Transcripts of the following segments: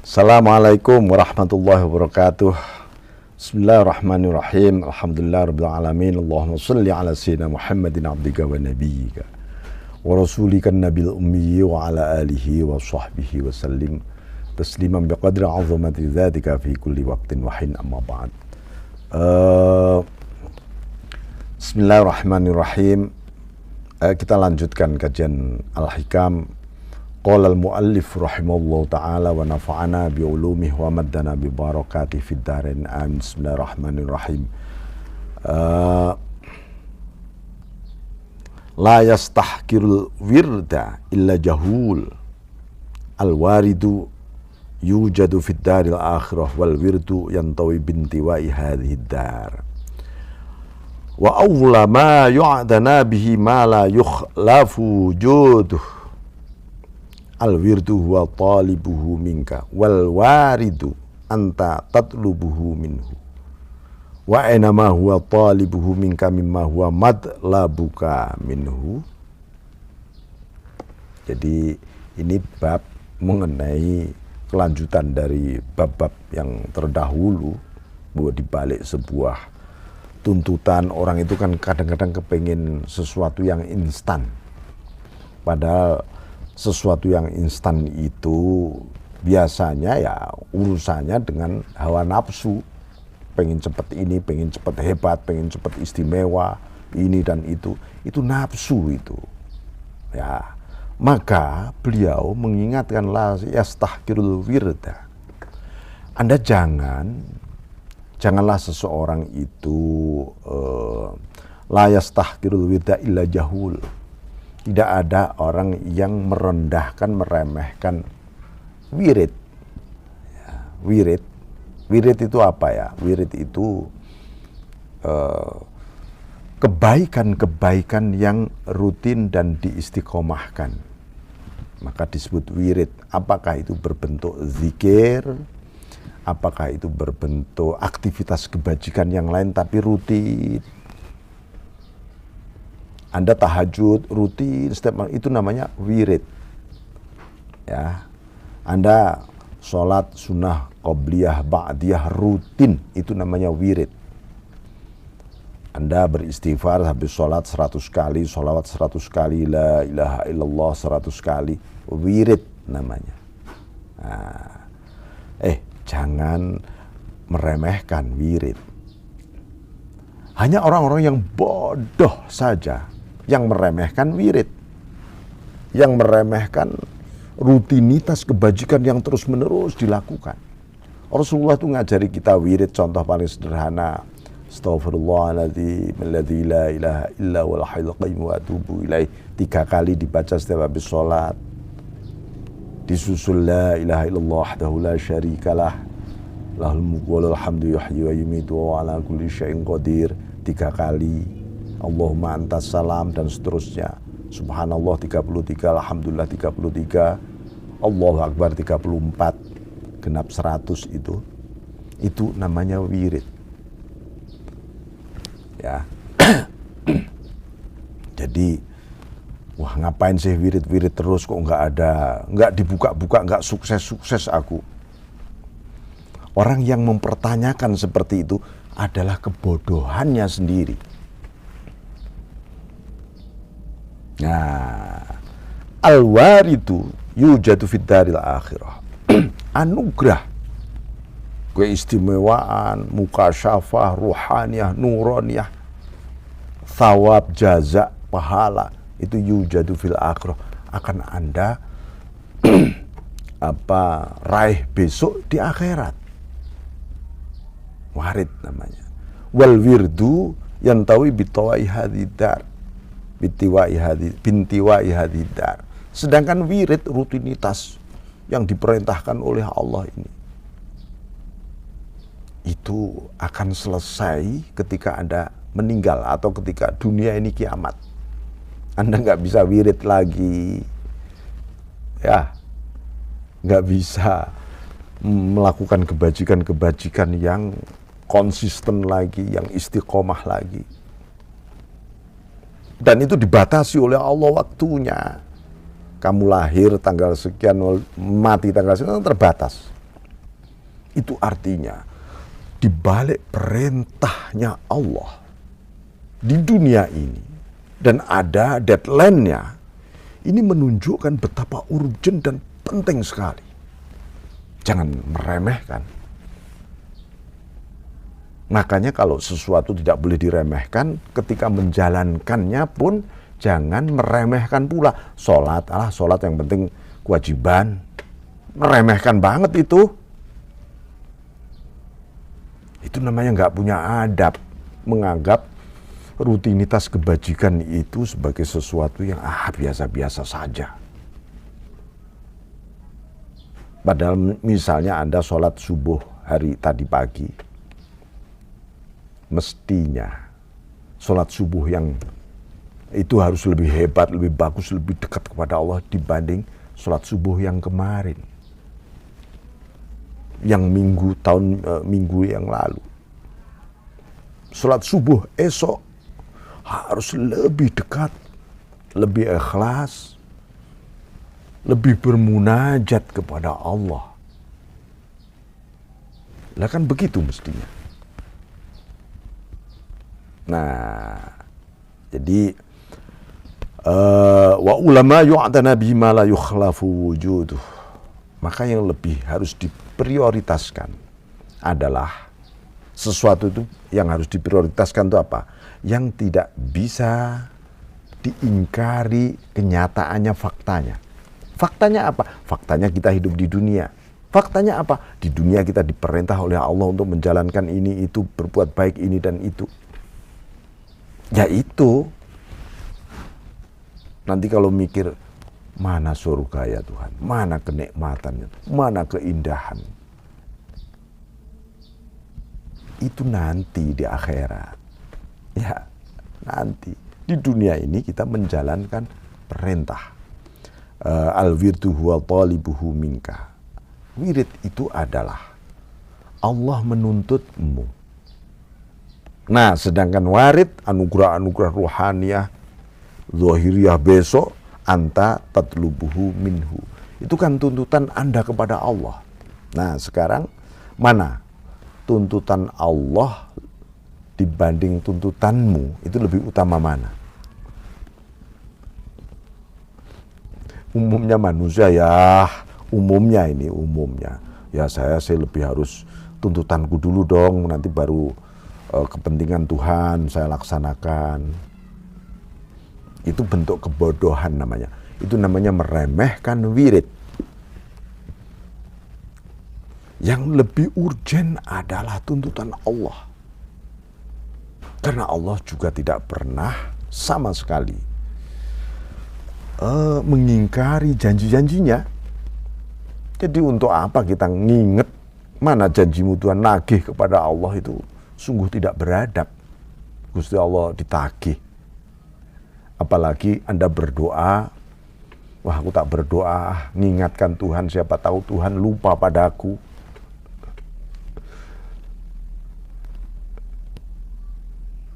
Assalamualaikum warahmatullahi wabarakatuh. Bismillahirrahmanirrahim. Alhamdulillah rabbil alamin. Allahumma shalli ala sayyidina Muhammadin abdika wa nabiyyika wa rasulika nabil ummi wa ala alihi wa sahbihi wa sallim tasliman biqadri azamati dzatika fi kulli waqtin wa hin, amma ba'd. Bismillahirrahmanirrahim. Kita lanjutkan kajian Al-Hikam. Qala al-muallif rahimahullahu ta'ala wa nafa'ana bi ulumihi wa maddana bi barakatihi fid dharain. Amin. Bismillahirrahmanirrahim. La yastahkirul wirda illa jahul. Al-waridu yujadu fid daril akhirah wal wirdu yantawi bintiwai hadhihi dar. Wa awla ma yu'dana bihi ma la yukhlafu wujuduh. Al-wirdu huwa talibuhu minka wal waridu anta tatlubuhu minhu wa ainama huwa talibuhu minka mimma huwa madlabuka minhu. Jadi ini bab mengenai kelanjutan dari bab-bab yang terdahulu, bahwa dibalik sebuah tuntutan orang itu kan kadang-kadang kepengin sesuatu yang instan, padahal sesuatu yang instan itu biasanya ya urusannya dengan hawa nafsu, pengen cepet ini, pengen cepet hebat, pengen cepet istimewa, ini dan itu nafsu itu ya. Maka beliau mengingatkan la yastahkirul wirda. Anda janganlah seseorang itu la yastahkirul wirda illa jahul. Tidak ada orang yang merendahkan, meremehkan wirid. Ya, wirid itu apa ya? Wirid itu kebaikan-kebaikan yang rutin dan diistiqomahkan. Maka disebut wirid. Apakah itu berbentuk zikir, apakah itu berbentuk aktivitas kebajikan yang lain tapi rutin. Anda tahajud rutin setiap malam, itu namanya wirid. Ya. Anda sholat sunnah qobliyah ba'diyah rutin, itu namanya wirid. Anda beristighfar habis sholat 100 kali, sholawat 100 kali, la ilaha illallah 100 kali, wirid namanya. Nah, jangan meremehkan wirid. Hanya orang-orang yang bodoh saja yang meremehkan wirid, yang meremehkan rutinitas kebajikan yang terus-menerus dilakukan. Rasulullah itu ngajari kita wirid, contoh paling sederhana, astaghfirullahaladzim alladzi la ilaha illa huwal hayyul qayyum wa atubu ilaih, 3 kali dibaca setiap habis sholat. Disusul la ilaha illallah wahdahu la syarikalah lahul mulku walahul hamdu yuhyi wa yumiitu wa ala kulli syai'in qadir, 3 kali. Allahumma antas salam dan seterusnya. Subhanallah 33, alhamdulillah 33, Allahu akbar 34, genap 100 itu namanya wirid. Ya. Jadi wah, ngapain sih wirid-wirid terus kok nggak dibuka-buka, nggak sukses aku. Orang yang mempertanyakan seperti itu adalah kebodohannya sendiri. Nah, al-waridu yujadu fid daril akhirah. Anugerah, keistimewaan, mukasyafah, ruhaniyah, nuraniyah, thawab, jaza, pahala, itu yujadu fil akhirah, akan Anda raih besok di akhirat. Warid namanya. Wal wirdu yantawi bitawai hadidar, bintiwai hadidar. Sedangkan wirid, rutinitas yang diperintahkan oleh Allah ini, itu akan selesai ketika Anda meninggal atau ketika dunia ini kiamat. Anda nggak bisa wirid lagi, ya, nggak bisa melakukan kebajikan-kebajikan yang konsisten lagi, yang istiqomah lagi. Dan itu dibatasi oleh Allah waktunya. Kamu lahir tanggal sekian, mati tanggal sekian, terbatas. Itu artinya di balik perintahnya Allah di dunia ini dan ada deadline-nya, ini menunjukkan betapa urgent dan penting sekali. Jangan meremehkan. Makanya kalau sesuatu tidak boleh diremehkan, ketika menjalankannya pun jangan meremehkan pula. Sholat yang penting kewajiban. Meremehkan banget itu. Itu namanya nggak punya adab. Menganggap rutinitas kebajikan itu sebagai sesuatu yang biasa-biasa saja. Padahal misalnya Anda sholat subuh hari tadi pagi, mestinya sholat subuh yang itu harus lebih hebat, lebih bagus, lebih dekat kepada Allah dibanding sholat subuh yang kemarin, yang minggu yang lalu. Sholat subuh esok harus lebih dekat, lebih ikhlas, lebih bermunajat kepada Allah. Lah kan begitu mestinya. Nah, jadi wa ulama yu'tana bima la yukhlafu wujuduh. Maka yang lebih harus diprioritaskan adalah sesuatu itu yang harus diprioritaskan itu apa? Yang tidak bisa diingkari kenyataannya, faktanya. Faktanya apa? Faktanya kita hidup di dunia. Faktanya apa? Di dunia kita diperintah oleh Allah untuk menjalankan ini, itu, berbuat baik ini dan itu. Ya itu. Nanti kalau mikir, mana surga ya Tuhan? Mana kenikmatannya? Mana keindahan? Itu nanti di akhirat. Ya, nanti. Di dunia ini kita menjalankan perintah. Al-wirdu huwa talibuhu minka. Wirid itu adalah Allah menuntutmu. Nah, sedangkan warid, anugerah-anugerah ruhaniyah, zahiriyah besok, anta tatlubuhu minhu. Itu kan tuntutan Anda kepada Allah. Nah, sekarang mana tuntutan Allah dibanding tuntutanmu, itu lebih utama mana? Umumnya manusia ya, umumnya. Ya saya lebih harus tuntutanku dulu dong, nanti baru kepentingan Tuhan saya laksanakan. Itu bentuk kebodohan namanya. Itu namanya meremehkan wirid. Yang lebih urgen adalah tuntutan Allah. Karena Allah juga tidak pernah sama sekali mengingkari janji-janjinya. Jadi untuk apa kita nginget mana janjimu Tuhan, nagih kepada Allah itu sungguh tidak beradab. Gusti Allah ditagih. Apalagi Anda berdoa, wah aku tak berdoa, mengingatkan Tuhan, siapa tahu Tuhan lupa padaku.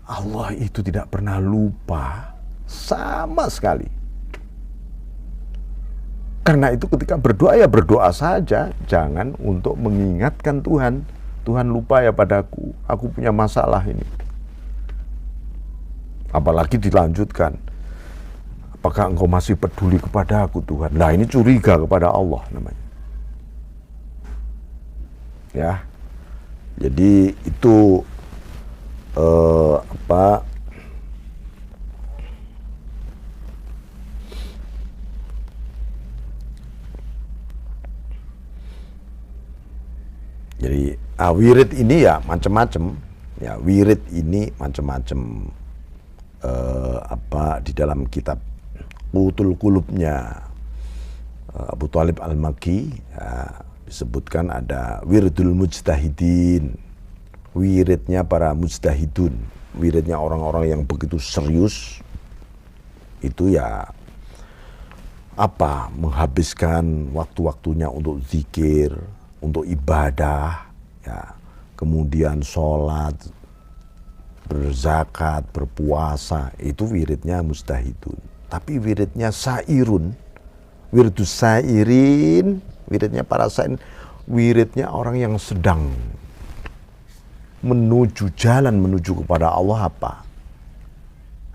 Allah itu tidak pernah lupa sama sekali. Karena itu ketika berdoa ya berdoa saja, jangan untuk mengingatkan Tuhan. Tuhan lupa ya padaku, aku punya masalah ini. Apalagi dilanjutkan, apakah engkau masih peduli kepada aku Tuhan? Nah ini curiga kepada Allah namanya. Ya, jadi itu jadi wirid ini ya macam-macam. Ya, wirid ini macam-macam. Di dalam kitab Qutul Qulubnya Abu Thalib Al-Makki ya, disebutkan ada wiridul mujtahidin, wiridnya para mujtahidun, wiridnya orang-orang yang begitu serius. Itu ya menghabiskan waktu-waktunya untuk zikir, untuk ibadah, ya, kemudian sholat, berzakat, berpuasa, itu wiridnya mujtahidun. Tapi wiridnya sairun, wiridus sairin, wiridnya para sain, wiridnya orang yang sedang menuju jalan menuju kepada Allah apa?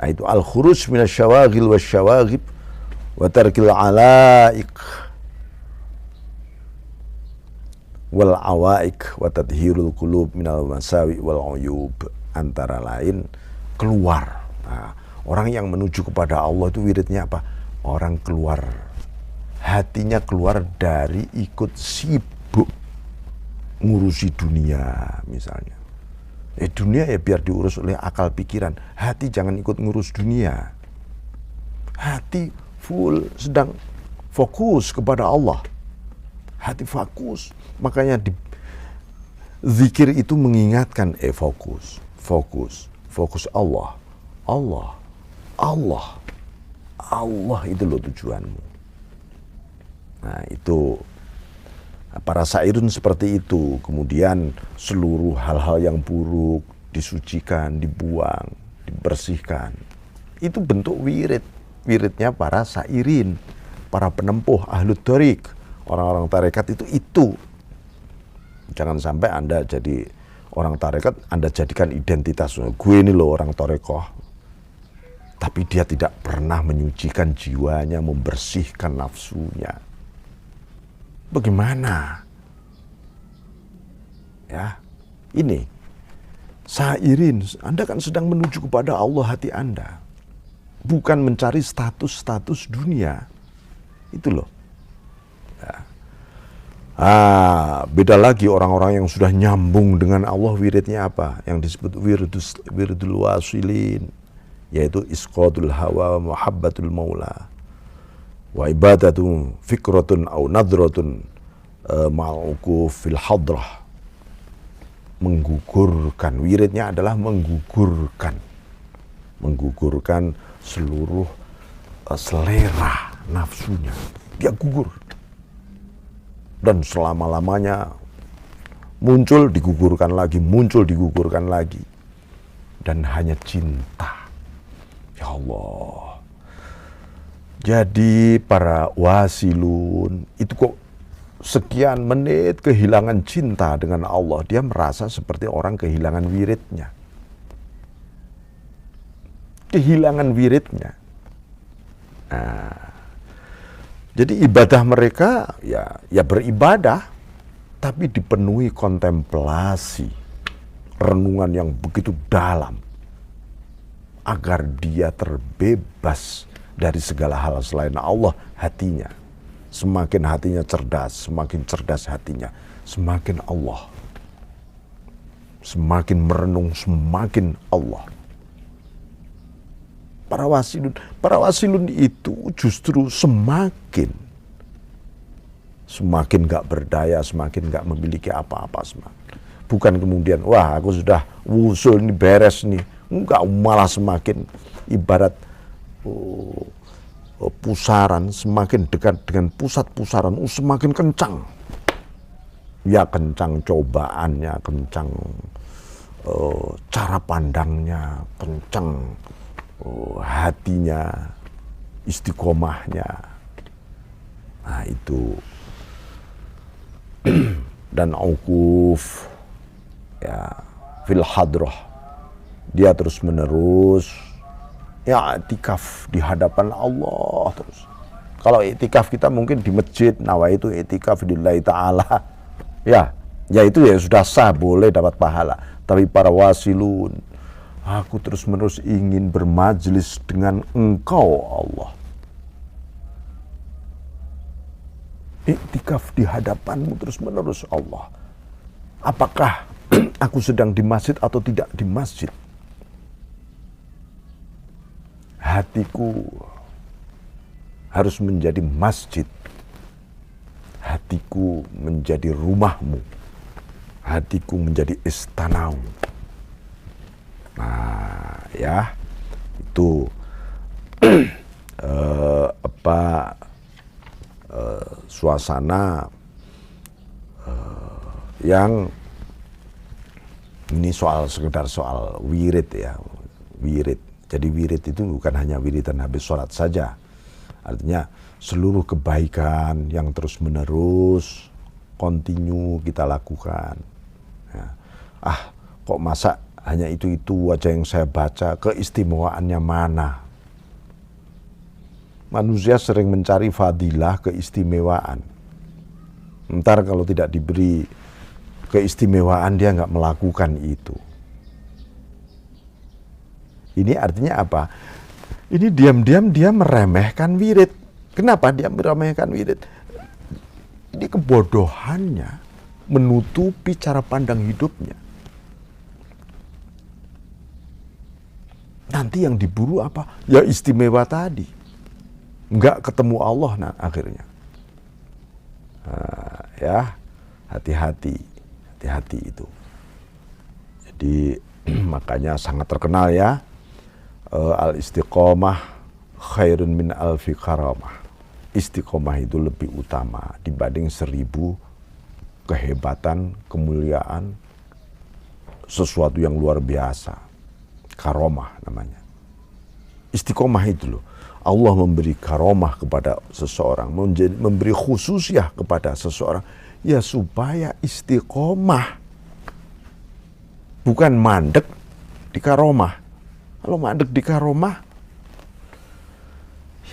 Nah, itu al-khuruj minasyawagil wasyawagib wa tarkil alaik wal awaik wa tadhirul qulub minal masawi wal uyub, antara lain keluar. Nah, orang yang menuju kepada Allah itu wiridnya apa? Orang keluar, hatinya keluar dari ikut sibuk ngurusi dunia misalnya. Dunia ya biar diurus oleh akal pikiran, hati jangan ikut ngurus dunia. Hati full sedang fokus kepada Allah. Hati fokus, makanya di zikir itu mengingatkan fokus Allah. Allah itu loh tujuanmu. Nah, itu para sairun seperti itu. Kemudian seluruh hal-hal yang buruk disucikan, dibuang, dibersihkan. Itu bentuk wirid. Wiridnya para sairin, para penempuh ahlu thariq, orang-orang tarekat itu. Jangan sampai Anda jadi orang tarekat, Anda jadikan identitas. Gue ini loh orang tarekoh. Tapi dia tidak pernah menyucikan jiwanya, membersihkan nafsunya. Bagaimana? Ya, ini sairin, Anda kan sedang menuju kepada Allah hati Anda, bukan mencari status dunia. Itu loh. Ya. Beda lagi orang-orang yang sudah nyambung dengan Allah, wiridnya apa? Yang disebut wiridul wasilin, yaitu isqatul hawa wa muhabbatul maula. Wa ibadatu fikratun au nadratun ma'ukuf fil hadrah. Menggugurkan, wiridnya adalah menggugurkan seluruh selera nafsunya. Dia gugur. Dan selama-lamanya muncul digugurkan lagi. Dan hanya cinta. Ya Allah. Jadi para wasilun itu kok sekian menit kehilangan cinta dengan Allah, dia merasa seperti orang kehilangan wiridnya. Nah, jadi ibadah mereka ya beribadah, tapi dipenuhi kontemplasi, renungan yang begitu dalam, agar dia terbebas dari segala hal selain Allah hatinya. Semakin hatinya cerdas, semakin cerdas hatinya, semakin Allah. Semakin merenung, semakin Allah. Para wasilun itu justru semakin gak berdaya, semakin gak memiliki apa-apa. Bukan kemudian, wah aku sudah wusul ini beres nih. Enggak, malah semakin ibarat pusaran, semakin dekat dengan pusat pusaran, semakin kencang. Ya kencang cobaannya, kencang cara pandangnya, kencang hatinya, istiqomahnya. Nah itu. Dan aukuf ya fil hadrah. Dia terus menerus ya i'tikaf di hadapan Allah terus. Kalau i'tikaf kita mungkin di masjid, nawaitu i'tikaf lillahi ta'ala. Ya itu ya sudah sah, boleh dapat pahala. Tapi para wasilun, aku terus menerus ingin bermajlis dengan Engkau Allah. I'tikaf di hadapanmu terus menerus Allah. Apakah aku sedang di masjid atau tidak di masjid? Hatiku harus menjadi masjid. Hatiku menjadi rumahmu. Hatiku menjadi istanamu. Nah, ya itu suasana yang ini sekedar soal wirid ya, wirid. Jadi wirid itu bukan hanya wiridan habis sholat saja. Artinya seluruh kebaikan yang terus menerus kontinu kita lakukan. Ya. Kok masa hanya itu aja yang saya baca, keistimewaannya mana? Manusia sering mencari fadilah, keistimewaan. Ntar kalau tidak diberi keistimewaan, dia nggak melakukan itu. Ini artinya apa? Ini diam-diam dia meremehkan wirid. Kenapa dia meremehkan wirid? Ini kebodohannya menutupi cara pandang hidupnya. Nanti yang diburu apa? Ya istimewa tadi. Enggak ketemu Allah akhirnya. Ya, hati-hati itu. Jadi makanya sangat terkenal ya, al-istiqomah khairun min alfi karamah. Istiqomah itu lebih utama dibanding 1000 kehebatan, kemuliaan, sesuatu yang luar biasa. Karomah namanya. Istiqomah itu loh. Allah memberi karomah kepada seseorang, memberi khususiyah kepada seseorang, ya supaya istiqomah. Bukan mandek di karomah. Kalau mandek di karomah,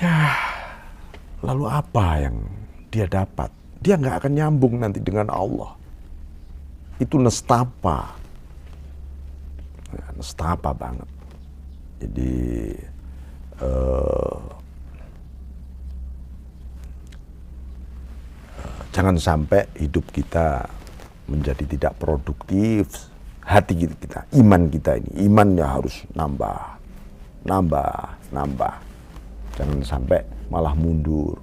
ya lalu apa yang dia dapat? Dia nggak akan nyambung nanti dengan Allah. Itu nestapa. Nestapa banget. Jadi jangan sampai hidup kita menjadi tidak produktif. Hati kita, iman kita ini, imannya harus nambah. Jangan sampai malah mundur.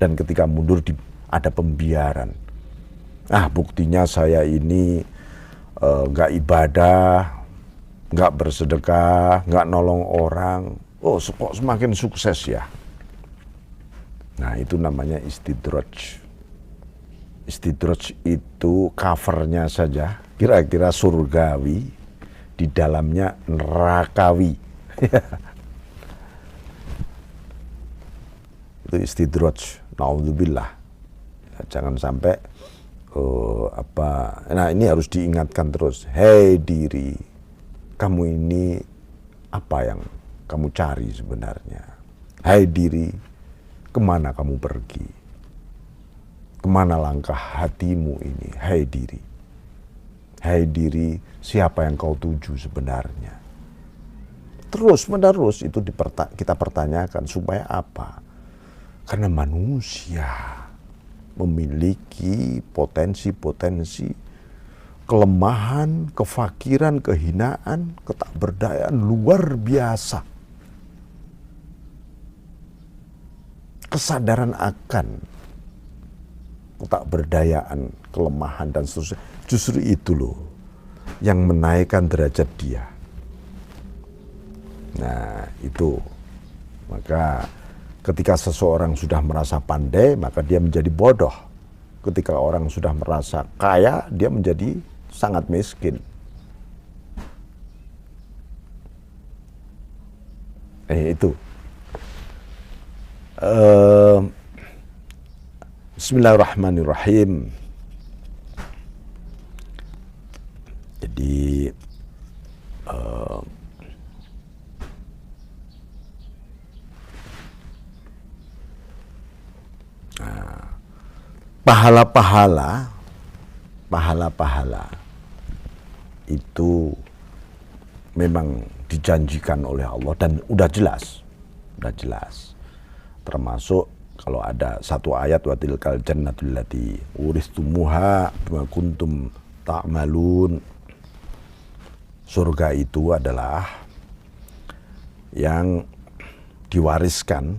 Dan ketika mundur ada pembiaran. Buktinya saya ini nggak ibadah, nggak bersedekah, nggak nolong orang. Kok semakin sukses ya? Nah, itu namanya istidraj. Istidraj itu covernya saja kira-kira surgawi, di dalamnya nerakawi. Itu istidraj. Naudzubillah. Jangan sampai nah ini harus diingatkan terus. Hei diri, kamu ini apa yang kamu cari sebenarnya? Hei diri, kemana kamu pergi? Kemana langkah hatimu ini? Hei diri, siapa yang kau tuju sebenarnya? Terus menerus itu kita pertanyakan. Supaya apa? Karena manusia memiliki potensi-potensi kelemahan, kefakiran, kehinaan, ketakberdayaan luar biasa. Kesadaran akan ketakberdayaan, kelemahan, dan seterusnya. Justru itu loh yang menaikkan derajat dia. Nah itu. Maka ketika seseorang sudah merasa pandai, maka dia menjadi bodoh. Ketika orang sudah merasa kaya, dia menjadi sangat miskin. Itu. Bismillahirrahmanirrahim. Jadi pahala-pahala itu memang dijanjikan oleh Allah dan udah jelas. Termasuk kalau ada satu ayat, wa tilkal jannatul lati uristumuha bima kuntum ta'malun. Surga itu adalah yang diwariskan,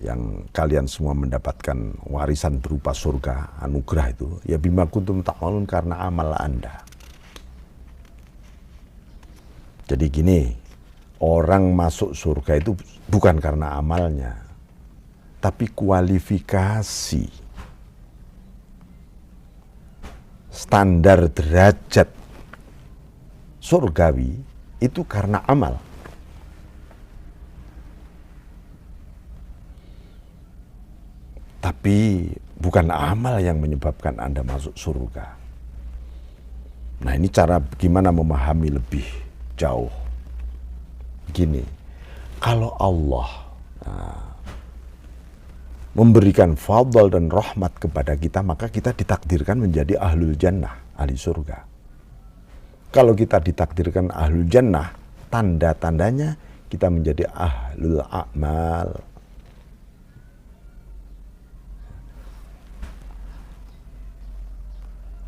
yang kalian semua mendapatkan warisan berupa surga, anugerah itu, ya bima kuntum ta'malun, karena amal Anda. Jadi gini, orang masuk surga itu bukan karena amalnya, tapi kualifikasi standar derajat surgawi itu karena amal. Tapi bukan amal yang menyebabkan Anda masuk surga. Nah, ini cara gimana memahami lebih jauh. Gini, kalau Allah memberikan fadl dan rahmat kepada kita, maka kita ditakdirkan menjadi ahlul jannah, ahli surga. Kalau kita ditakdirkan ahlul jannah, tanda-tandanya kita menjadi ahlul a'mal.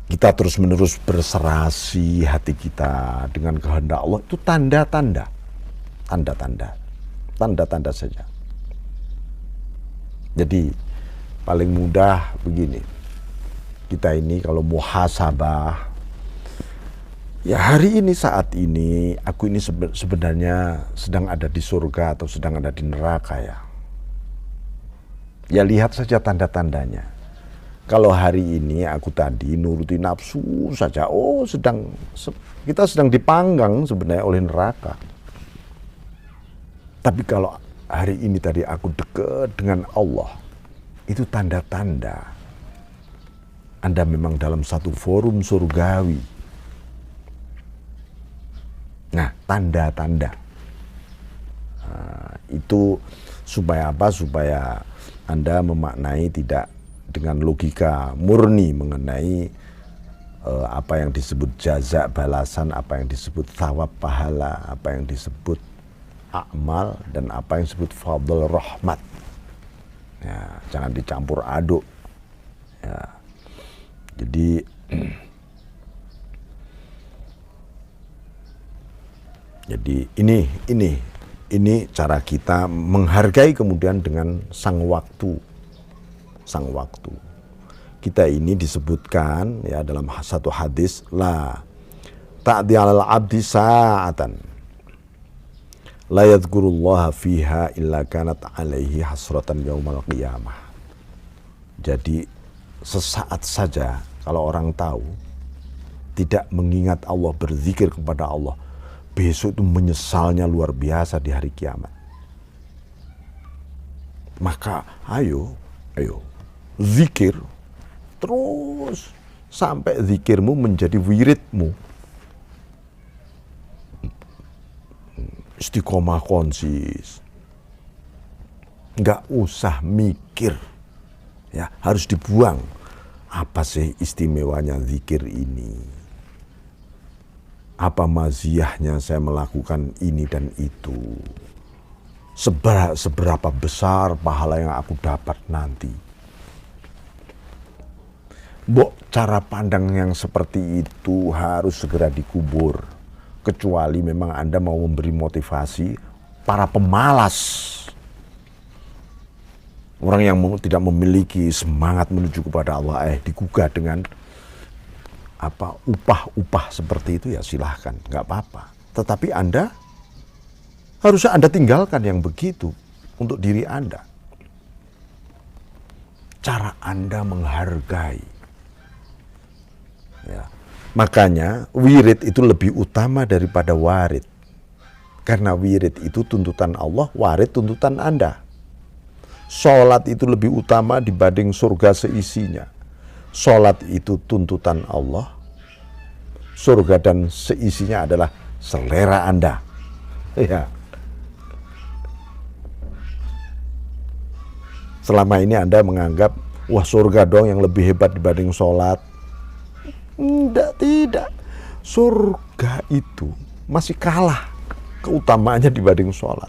Kita terus-menerus berserasi hati kita dengan kehendak Allah, itu tanda-tanda. Tanda-tanda saja. Jadi paling mudah begini, kita ini kalau muhasabah, ya hari ini saat ini aku ini sebenarnya sedang ada di surga atau sedang ada di neraka ya. Ya lihat saja tanda-tandanya. Kalau hari ini aku tadi nuruti nafsu saja, kita sedang dipanggang sebenarnya oleh neraka. Tapi kalau hari ini tadi aku dekat dengan Allah, itu tanda-tanda Anda memang dalam satu forum surgawi. Nah, tanda-tanda. Itu supaya apa? Supaya Anda memaknai tidak dengan logika murni mengenai apa yang disebut jaza balasan, apa yang disebut thawab pahala, apa yang disebut amal, dan apa yang disebut fadl rahmat. Ya, jangan dicampur aduk. Ya. Jadi ini cara kita menghargai kemudian dengan sang waktu. Kita ini disebutkan ya dalam satu hadis, la ta'di 'alal 'abdi sa'atan la yadhkurullaha fiha illa kanat 'alaihi hasratan yaumal qiyamah. Jadi sesaat saja kalau orang tahu tidak mengingat Allah, berzikir kepada Allah, besok itu menyesalnya luar biasa di hari kiamat. Maka ayo zikir terus sampai zikirmu menjadi wiridmu. Istiqomah konsis. Nggak usah mikir. Ya, harus dibuang. Apa sih istimewanya zikir ini? Apa maziyahnya saya melakukan ini dan itu? Seberapa besar pahala yang aku dapat nanti? Cara pandang yang seperti itu harus segera dikubur. Kecuali memang Anda mau memberi motivasi para pemalas. Orang yang tidak memiliki semangat menuju kepada Allah, digugah dengan upah-upah seperti itu, ya silahkan, nggak apa-apa. Tetapi harusnya Anda tinggalkan yang begitu untuk diri Anda. Cara Anda menghargai. Ya. Makanya wirid itu lebih utama daripada warid. Karena wirid itu tuntutan Allah, warid tuntutan Anda. Sholat itu lebih utama dibanding surga seisinya. Sholat itu tuntutan Allah. Surga dan seisinya adalah selera Anda. Ya. Selama ini Anda menganggap, wah surga dong yang lebih hebat dibanding sholat. Tidak. Surga itu masih kalah keutamaannya dibanding sholat.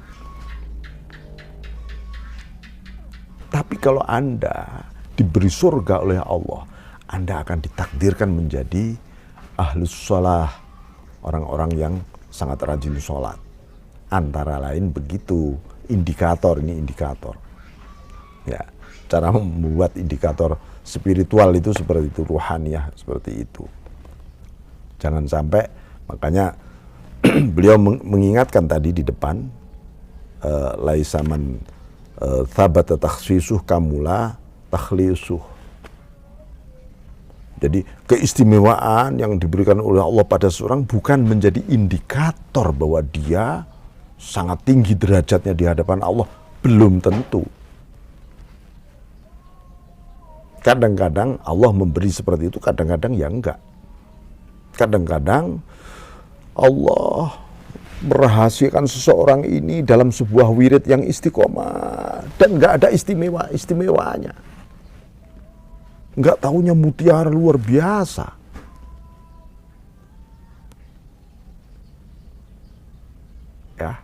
Tapi kalau Anda diberi surga oleh Allah, Anda akan ditakdirkan menjadi ahlus sholah, orang-orang yang sangat rajin sholat. Antara lain begitu, indikator. Ya, cara membuat indikator spiritual itu seperti itu, ruhaniyah seperti itu. Jangan sampai, makanya beliau mengingatkan tadi di depan, laisaman thabata takhsisuh kamula takhlisuh. Jadi keistimewaan yang diberikan oleh Allah pada seorang bukan menjadi indikator bahwa dia sangat tinggi derajatnya di hadapan Allah. Belum tentu. Kadang-kadang Allah memberi seperti itu, kadang-kadang ya enggak. Kadang-kadang Allah merahasiakan seseorang ini dalam sebuah wirid yang istiqomah dan enggak ada istimewanya. Enggak tahunya mutiara luar biasa. Ya.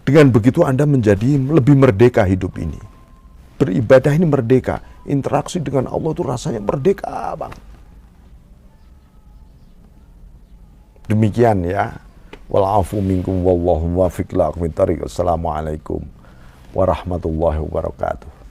Dengan begitu Anda menjadi lebih merdeka hidup ini. Beribadah ini merdeka. Interaksi dengan Allah itu rasanya merdeka, Bang. Demikian ya. Wal-afu minkum wallahu muwaffiq ila aqwamit thariq. Assalamualaikum warahmatullahi wabarakatuh.